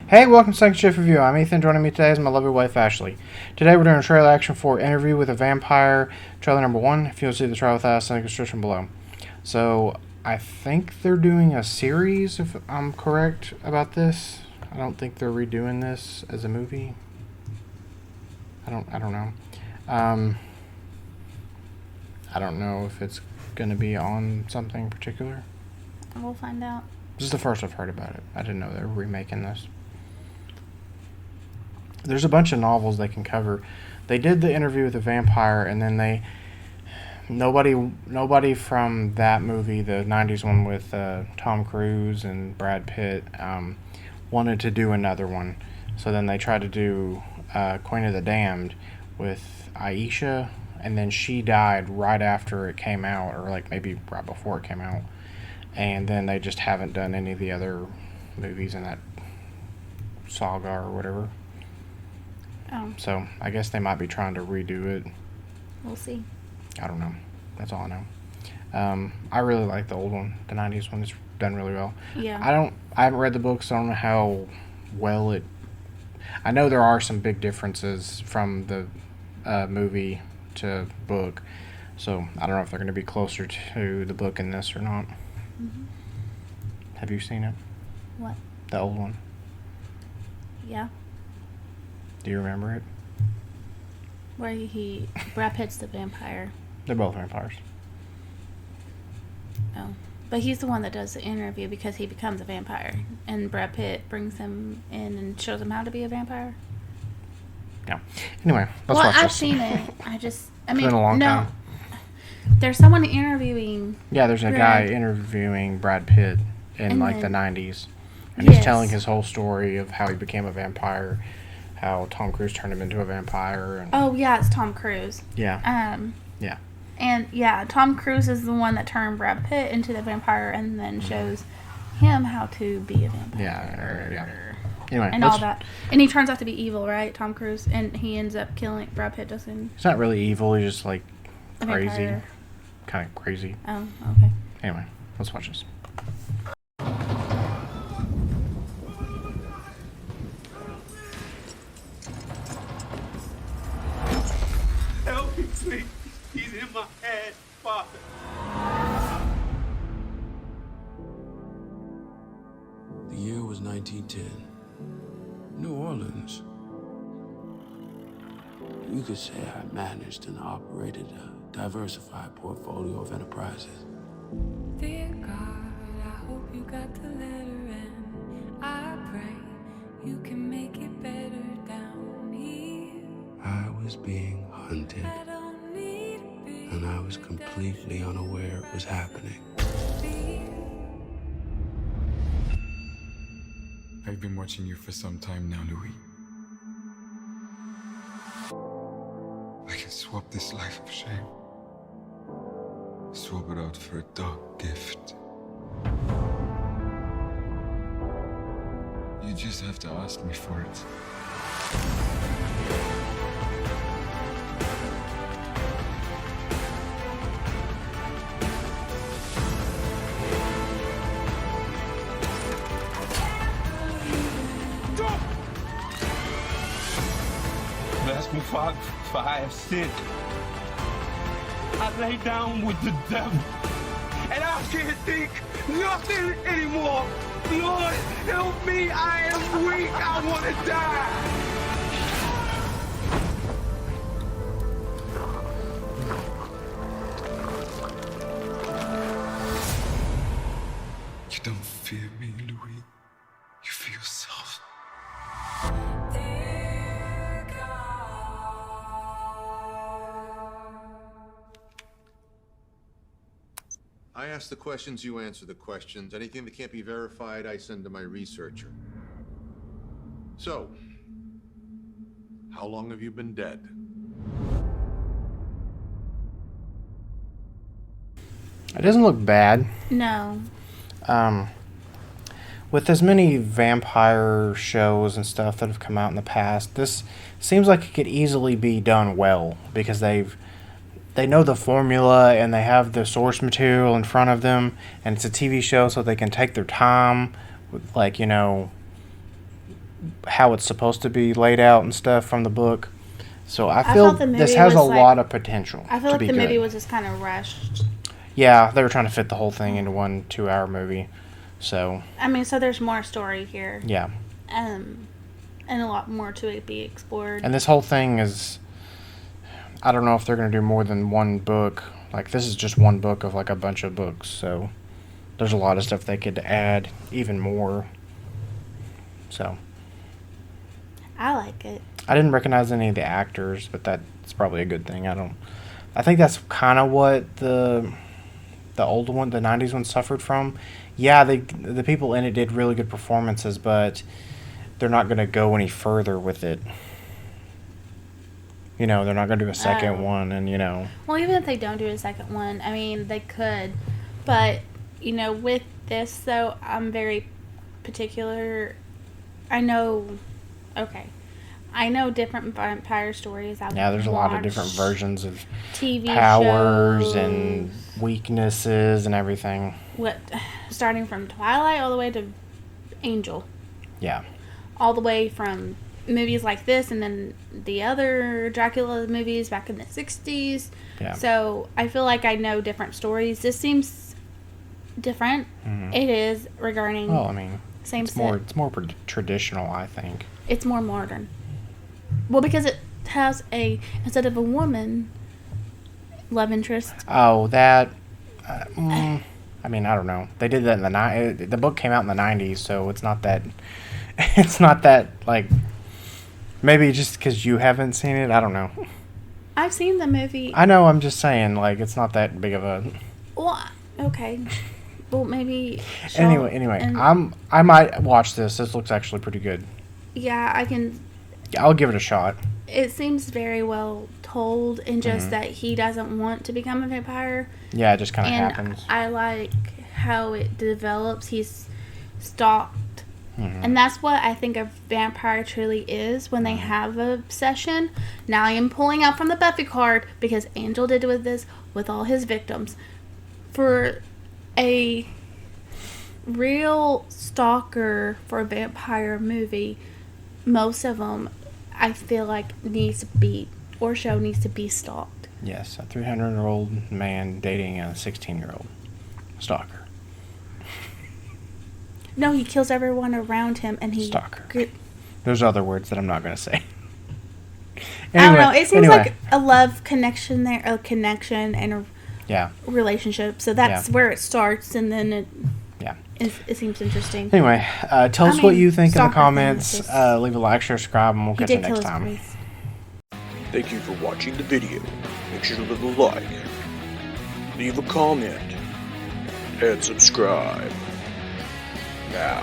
Hey, welcome to Second Shift Review. I'm Ethan. Joining me today is my lovely wife, Ashley. Today we're doing a trailer action for Interview with a Vampire, trailer number 1. If you want to see the trailer with us, link in the description below. So, I think they're doing a series, if I'm correct about this. I don't think they're redoing this as a movie. I don't know. I don't know if it's going to be on something in particular. We'll find out. This is the first I've heard about it. I didn't know they were remaking this. There's a bunch of novels they can cover. They did the Interview with a Vampire, and then nobody from that movie, the 90s one with Tom Cruise and Brad Pitt, wanted to do another one. So then they tried to do Queen of the Damned with Aisha, and then she died right after it came out, or like maybe right before it came out. And then they just haven't done any of the other movies in that saga or whatever. Oh. So I guess they might be trying to redo it. We'll see. I don't know. That's all I know. I really like the old one. The 90s one is done really well. Yeah. I haven't read the book, so I don't know how well it... I know there are some big differences from the movie to book. So I don't know if they're going to be closer to the book in this or not. Mm-hmm. Have you seen it? What? The old one. Yeah. Do you remember it? Where Brad Pitt's the vampire. They're both vampires. Oh. But he's the one that does the interview because he becomes a vampire. And Brad Pitt brings him in and shows him how to be a vampire. Yeah. Anyway, let's watch this. I've seen it. It's been a long time. There's someone interviewing. Yeah, there's a guy interviewing Brad Pitt in like the 90s. And Yes. he's telling his whole story of how he became a vampire, how Tom Cruise turned him into a vampire. And Oh, yeah, it's Tom Cruise. yeah. Yeah. And, yeah, Tom Cruise is the one that turned Brad Pitt into the vampire and then shows him how to be a vampire. Yeah. Anyway, And all that. And he turns out to be evil, right? Tom Cruise. And he ends up killing... Brad Pitt doesn't... He's not really evil. He's just like A crazy. vampire. Kind of crazy. Oh, okay. Anyway, let's watch this. Help me, please. He's in my head, Father. The year was 1910. New Orleans. You could say I managed and operated a diversified portfolio of enterprises. Dear God, I hope you got the letter and I pray you can make it better down here. I was being hunted, I don't need a big and I was completely unaware it was happening. deal. I've been watching you for some time now, Louis. I can swap this life of shame. Swap it out for a dark gift. You just have to ask me for it. Bless me, Father, for I have sinned. I lay down with the devil, and I can't think nothing anymore. Lord, help me. I am weak. I want to die. You don't fear me, Louis. You fear yourself. Dear God. I ask the questions, you answer the questions. Anything that can't be verified, I send to my researcher. So, how long have you been dead? It doesn't look bad. No. With as many vampire shows and stuff that have come out in the past, this seems like it could easily be done well because they know the formula and they have the source material in front of them, and it's a TV show, so they can take their time with, like, how it's supposed to be laid out and stuff from the book. So I I feel felt the this movie has a was, like- lot of potential. I feel to like be the movie good. was just kind of rushed. Yeah, they were trying to fit the whole thing into one 2-hour movie. So I mean, so there's more story here, yeah, and a lot more to it be explored. and this whole thing is, I don't know if they're gonna do more than one book. Like this is just one book of like a bunch of books. So there's a lot of stuff they could add even more. So I like it. I didn't recognize any of the actors, but that's probably a good thing. I think that's kind of what the old one, the 90s one, suffered from. Yeah, the people in it did really good performances, but they're not going to go any further with it. You know, they're not going to do a second one, and you know. Well, even if they don't do a second one, I mean, they could. But, you know, with this, though, I'm very particular. I know different vampire stories. Yeah, there's a lot of different versions of TV powers shows, and weaknesses and everything. starting from Twilight all the way to Angel. Yeah. All the way from movies like this and then the other Dracula movies back in the 60s. Yeah. So I feel like I know different stories. This seems different. Mhm. It is regarding Well, I mean, same it's more traditional, I think. It's more modern. Well, because it has instead of a woman love interest. Oh, that. I mean, I don't know. They did that in the book came out in the 90s, so it's not that. It's not that like. Maybe just because you haven't seen it, I don't know. I've seen the movie. I know. I'm just saying, like, it's not that big of a. Well, okay. Well, maybe. Anyway, and- I might watch this. This looks actually pretty good. Yeah, I can. I'll give it a shot. It seems very well told, and just that he doesn't want to become a vampire. Yeah, it just kind of And happens. I like how it develops. He's stalked. And that's what I think a vampire truly is when they have a obsession. Now I am pulling out from the Buffy card because Angel did with this with all his victims. For a real stalker for a vampire movie, most of them I feel like needs to be stalked. Yes, a 300-year-old man dating a 16-year-old stalker. No, he kills everyone around him, and he Stalker. There's other words that I'm not going to say. I don't know. It seems anyway. like a love connection there, a connection and a Yeah. relationship. So that's where it starts, and then it seems interesting. Anyway, tell us what you think in the stalker comments. fantasies. Leave a like, share, subscribe, and we'll He catch you did kill next his time. priest. Thank you for watching the video. Make sure to leave a like, leave a comment, and subscribe. Now.